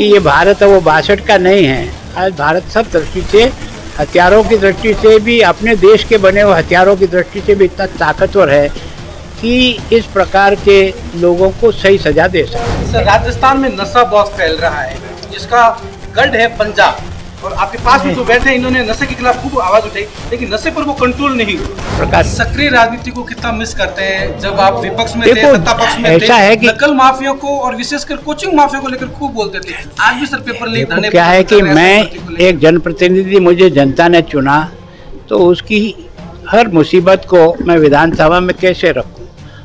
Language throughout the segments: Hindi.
कि ये भारत है वो 62 का नहीं है। आज भारत सब दृष्टि से, हथियारों की दृष्टि से भी, अपने देश के बने हुए हथियारों की दृष्टि से भी इतना ताकतवर है कि इस प्रकार के लोगों को सही सजा दे सकते। सर, राजस्थान में नशा बहुत फैल रहा है जिसका गढ़ है पंजाब, और आपके पास में जो बैठे इन्होंने नशे के खिलाफ खूब आवाज उठाई, लेकिन नशे पर वो कंट्रोल नहीं हुआ। सक्रिय राजनीति को कितना मिस करते हैं जब आप विपक्ष में थे, सत्ता पक्ष में थे, है कि नकल माफिया को और विशेषकर कोचिंग माफिया को लेकर खूब बोलते थे। आज भी सर पेपर लीक धरने क्या है कि मैं एक जनप्रतिनिधि, मुझे जनता ने चुना, तो उसकी हर मुसीबत को मैं विधानसभा में कैसे रखूं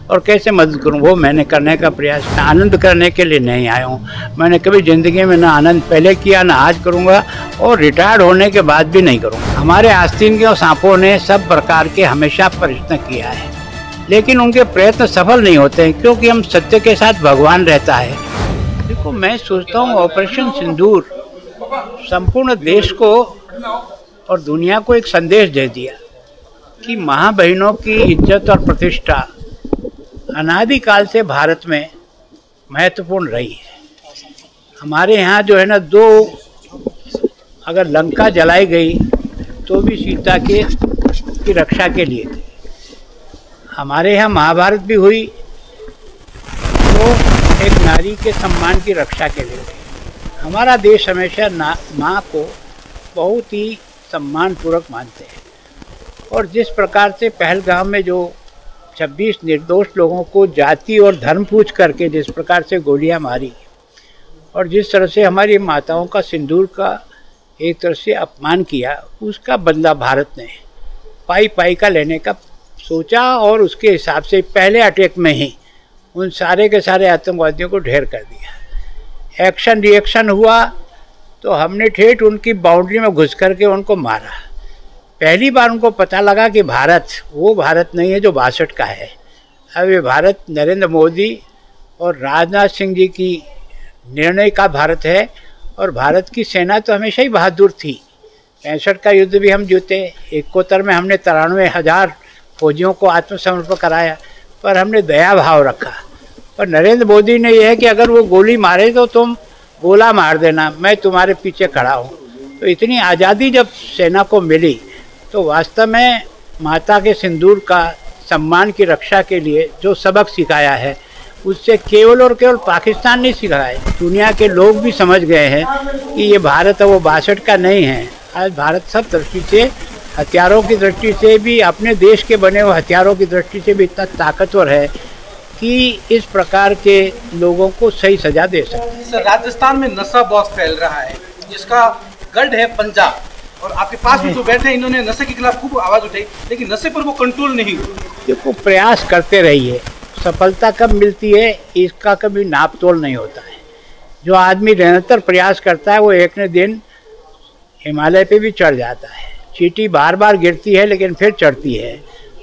और कैसे मदद करूं, वो मैंने करने का प्रयास। आनंद करने के लिए नहीं आया हूं। मैंने कभी ज़िंदगी में ना आनंद पहले किया, ना आज करूंगा, और रिटायर्ड होने के बाद भी नहीं करूंगा। हमारे आस्तीन के सांपों ने सब प्रकार के हमेशा प्रयत्न किया है, लेकिन उनके प्रयत्न सफल नहीं होते हैं, क्योंकि हम सत्य के साथ भगवान रहता है। देखो, मैं सोचता हूँ ऑपरेशन सिंदूर संपूर्ण देश को और दुनिया को एक संदेश दे दिया कि माँ बहनों की इज्जत और प्रतिष्ठा अनादिकाल से भारत में महत्वपूर्ण रही है। हमारे यहाँ जो है ना, अगर लंका जलाई गई तो भी सीता की रक्षा के लिए थे। हमारे यहाँ महाभारत भी हुई तो एक नारी के सम्मान की रक्षा के लिए थे। हमारा देश हमेशा माँ को बहुत ही सम्मानपूर्वक मानते हैं, और जिस प्रकार से पहलगाम में जो 26 निर्दोष लोगों को जाति और धर्म पूछ करके जिस प्रकार से गोलियां मारी, और जिस तरह से हमारी माताओं का सिंदूर का एक तरह से अपमान किया, उसका बदला भारत ने पाई का लेने का सोचा, और उसके हिसाब से पहले अटैक में ही उन सारे के सारे आतंकवादियों को ढेर कर दिया। एक्शन रिएक्शन हुआ तो हमने ठेठ उनकी बाउंड्री में घुस करके उनको मारा। पहली बार उनको पता लगा कि भारत वो भारत नहीं है जो 62 का है। अब ये भारत नरेंद्र मोदी और राजनाथ सिंह जी की निर्णय का भारत है, और भारत की सेना तो हमेशा ही बहादुर थी। 65 का युद्ध भी हम जीते, 71 में हमने 93,000 फौजियों को आत्मसमर्पण कराया, पर हमने दया भाव रखा। पर नरेंद्र मोदी ने यह है कि अगर वो गोली मारे तो तुम गोला मार देना, मैं तुम्हारे पीछे खड़ा हूँ। तो इतनी आज़ादी जब सेना को मिली तो वास्तव में माता के सिंदूर का सम्मान की रक्षा के लिए जो सबक सिखाया है, उससे केवल और केवल पाकिस्तान नहीं सिखाया है, दुनिया के लोग भी समझ गए हैं कि ये भारत है वो 62 का नहीं है। आज भारत सब दृष्टि से, हथियारों की दृष्टि से भी, अपने देश के बने हुए हथियारों की दृष्टि से भी इतना ताकतवर है कि इस प्रकार के लोगों को सही सजा दे सकते। सर, राजस्थान में नशा बहुत फैल रहा है जिसका गढ़ है पंजाब, और आपके पास में जो बैठे इन्होंने नशे के खिलाफ खूब आवाज उठाई, लेकिन नशे पर वो कंट्रोल नहीं हुआ। देखो, प्रयास करते रहिए, सफलता कब मिलती है इसका कभी नाप तोल नहीं होता है। जो आदमी निरंतर प्रयास करता है वो एक न दिन हिमालय पे भी चढ़ जाता है। चींटी बार बार गिरती है लेकिन फिर चढ़ती है।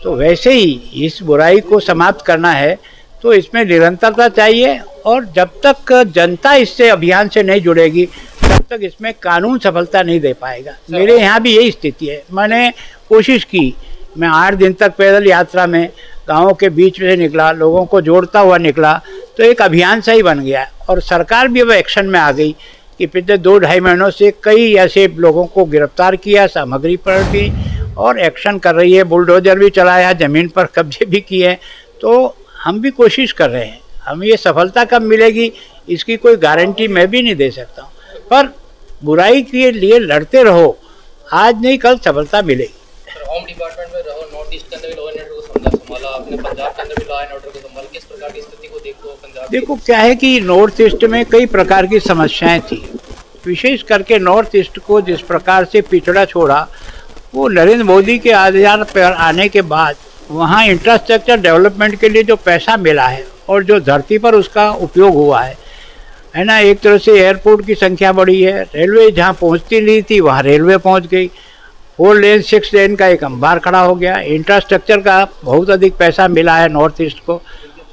तो वैसे ही इस बुराई को समाप्त करना है तो इसमें निरंतरता चाहिए, और जब तक जनता इससे अभियान से नहीं जुड़ेगी तब तक इसमें कानून सफलता नहीं दे पाएगा। मेरे यहाँ भी यही स्थिति है। मैंने कोशिश की, मैं 8 दिन तक पैदल यात्रा में गाँवों के बीच में निकला, लोगों को जोड़ता हुआ निकला, तो एक अभियान सा ही बन गया। और सरकार भी अब एक्शन में आ गई कि पिछले 2-2.5 महीनों से कई ऐसे लोगों को गिरफ्तार किया, सामग्री पर भी, और एक्शन कर रही है। बुलडोजर भी चलाया, ज़मीन पर कब्जे भी किए। तो हम भी कोशिश कर रहे हैं। हमें ये सफलता कब मिलेगी इसकी कोई गारंटी मैं भी नहीं दे सकता हूँ, पर बुराई के लिए लड़ते रहो, आज नहीं कल सफलता मिलेगी। होम डिपार्टमेंट में रहो, नॉर्थ ईस्ट के अंदर भी लॉ एंड ऑर्डर को संभाला आपने, पंजाब के अंदर भी लॉ एंड ऑर्डर को संभाला, किस प्रकार की स्थिति को देखते हो पंजाब? देखो, क्या है कि नॉर्थ ईस्ट में कई प्रकार की समस्याएं थी, विशेष करके नॉर्थ ईस्ट को जिस प्रकार से पिछड़ा छोड़ा, वो नरेंद्र मोदी के आधार पर आने के बाद वहाँ इंफ्रास्ट्रक्चर डेवलपमेंट के लिए जो पैसा मिला है और जो धरती पर उसका उपयोग हुआ है ना, एक तरह से एयरपोर्ट की संख्या बढ़ी है, रेलवे जहाँ पहुँचती नहीं थी वहाँ रेलवे पहुँच गई, 4 लेन 6 लेन का एक अंबार खड़ा हो गया। इंफ्रास्ट्रक्चर का बहुत अधिक पैसा मिला है नॉर्थ ईस्ट को,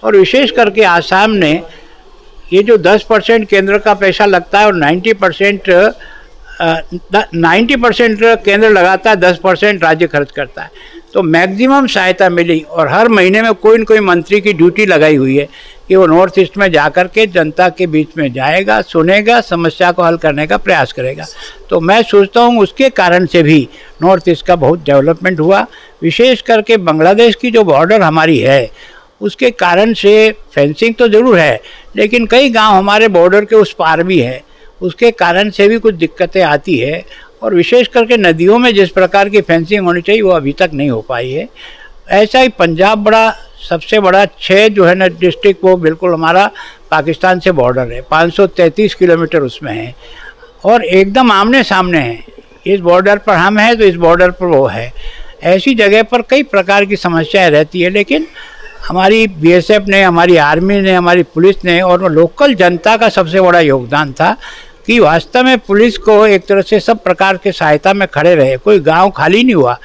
और विशेष करके आसाम ने ये जो 10% केंद्र का पैसा लगता है और 90% केंद्र लगाता है, 10% राज्य खर्च करता है, तो मैक्सिमम सहायता मिली। और हर महीने में कोई न कोई मंत्री की ड्यूटी लगाई हुई है कि वो नॉर्थ ईस्ट में जाकर के जनता के बीच में जाएगा, सुनेगा, समस्या को हल करने का प्रयास करेगा। तो मैं सोचता हूँ उसके कारण से भी नॉर्थ ईस्ट का बहुत डेवलपमेंट हुआ। विशेष करके बांग्लादेश की जो बॉर्डर हमारी है उसके कारण से फेंसिंग तो ज़रूर है, लेकिन कई गांव हमारे बॉर्डर के उस पार भी है, उसके कारण से भी कुछ दिक्कतें आती है। और विशेष करके नदियों में जिस प्रकार की फेंसिंग होनी चाहिए वो अभी तक नहीं हो पाई है। ऐसा ही पंजाब बड़ा सबसे बड़ा 6 जो है ना डिस्ट्रिक्ट, वो बिल्कुल हमारा पाकिस्तान से बॉर्डर है, 533 किलोमीटर उसमें है और एकदम आमने सामने है। इस बॉर्डर पर हम हैं तो इस बॉर्डर पर वो है। ऐसी जगह पर कई प्रकार की समस्याएं रहती है, लेकिन हमारी बीएसएफ ने, हमारी आर्मी ने, हमारी पुलिस ने और लोकल जनता का सबसे बड़ा योगदान था कि वास्तव में पुलिस को एक तरह से सब प्रकार के सहायता में खड़े रहे। कोई गांव खाली नहीं हुआ,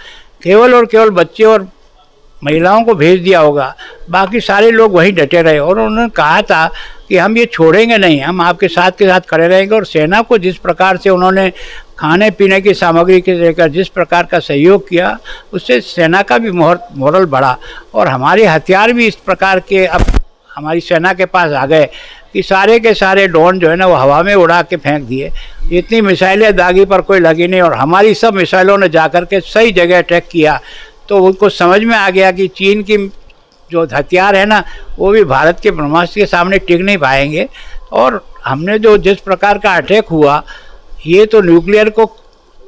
केवल और केवल बच्चे और महिलाओं को भेज दिया होगा, बाकी सारे लोग वहीं डटे रहे। और उन्होंने कहा था कि हम ये छोड़ेंगे नहीं, हम आपके साथ के साथ खड़े रहेंगे। और सेना को जिस प्रकार से उन्होंने खाने पीने की सामग्री के लेकर जिस प्रकार का सहयोग किया, उससे सेना का भी मोरल बढ़ा और हमारे हथियार भी इस प्रकार के अब हमारी सेना के पास आ गए कि सारे के सारे ड्रोन जो है ना वो हवा में उड़ा के फेंक दिए। इतनी मिसाइलें दागी पर कोई लगी नहीं और हमारी सब मिसाइलों ने जाकर के सही जगह अटैक किया। तो उनको समझ में आ गया कि चीन की जो हथियार है ना वो भी भारत के ब्रह्मास्त्र के सामने टिक नहीं पाएंगे। और हमने जो जिस प्रकार का अटैक हुआ, ये तो न्यूक्लियर को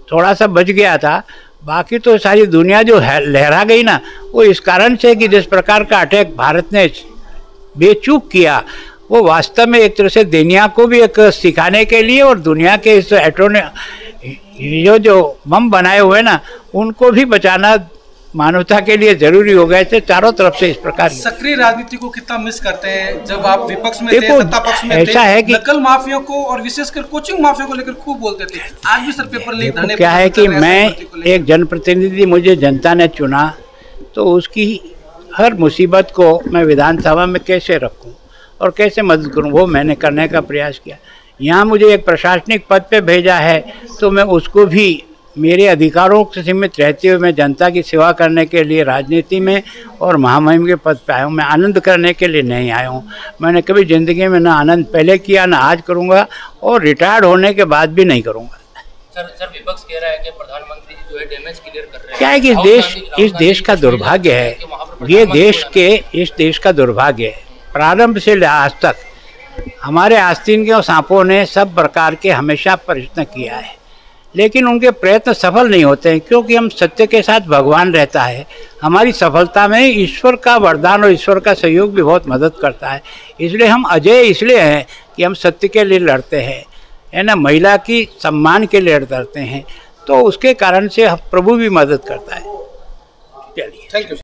थोड़ा सा बच गया था, बाकी तो सारी दुनिया जो लहरा गई ना वो इस कारण से कि जिस प्रकार का अटैक भारत ने बेचूक किया, वो वास्तव में एक तरह से दुनिया को भी एक सिखाने के लिए और दुनिया के इस जो बम बनाए हुए ना उनको भी बचाना मानवता के लिए जरूरी हो गए थे। चारों तरफ से इस प्रकार सक्रिय राजनीति को कितना मिस करते हैं जब आप विपक्ष में थे, सत्ता पक्ष में ऐसा थे, है कि नकल माफिया को और विशेषकर कोचिंग माफिया को लेकर खूब बोलते थे। आज भी सर पेपर लीक धरने क्या है कि मैं एक जनप्रतिनिधि, मुझे जनता ने चुना, तो उसकी हर मुसीबत को मैं विधानसभा में कैसे रखूं और कैसे मदद करूं, वो मैंने करने का प्रयास किया। यहाँ मुझे एक प्रशासनिक पद पे भेजा है तो मैं उसको भी मेरे अधिकारों से सीमित रहते हुए मैं जनता की सेवा करने के लिए राजनीति में और महामहिम के पद पे आया हूँ। मैं आनंद करने के लिए नहीं आया हूँ। मैंने कभी ज़िंदगी में ना आनंद पहले किया ना आज करूँगा और रिटायर्ड होने के बाद भी नहीं करूँगा। सर विपक्ष कह रहा है कि प्रधानमंत्री जी जो है डैमेज क्लियर कर रहे हैं। क्या है कि इस देश का दुर्भाग्य है, ये इस देश का दुर्भाग्य है। प्रारंभ से आज तक हमारे आस्तीन के सांपों ने सब प्रकार के हमेशा प्रयत्न किया है, लेकिन उनके प्रयत्न सफल नहीं होते हैं क्योंकि हम सत्य के साथ भगवान रहता है। हमारी सफलता में ईश्वर का वरदान और ईश्वर का सहयोग भी बहुत मदद करता है। इसलिए हम अजय इसलिए हैं कि हम सत्य के लिए लड़ते हैं, है ना, महिला की सम्मान के लिए लड़ते हैं, तो उसके कारण से प्रभु भी मदद करता है। चलिए, थैंक यू।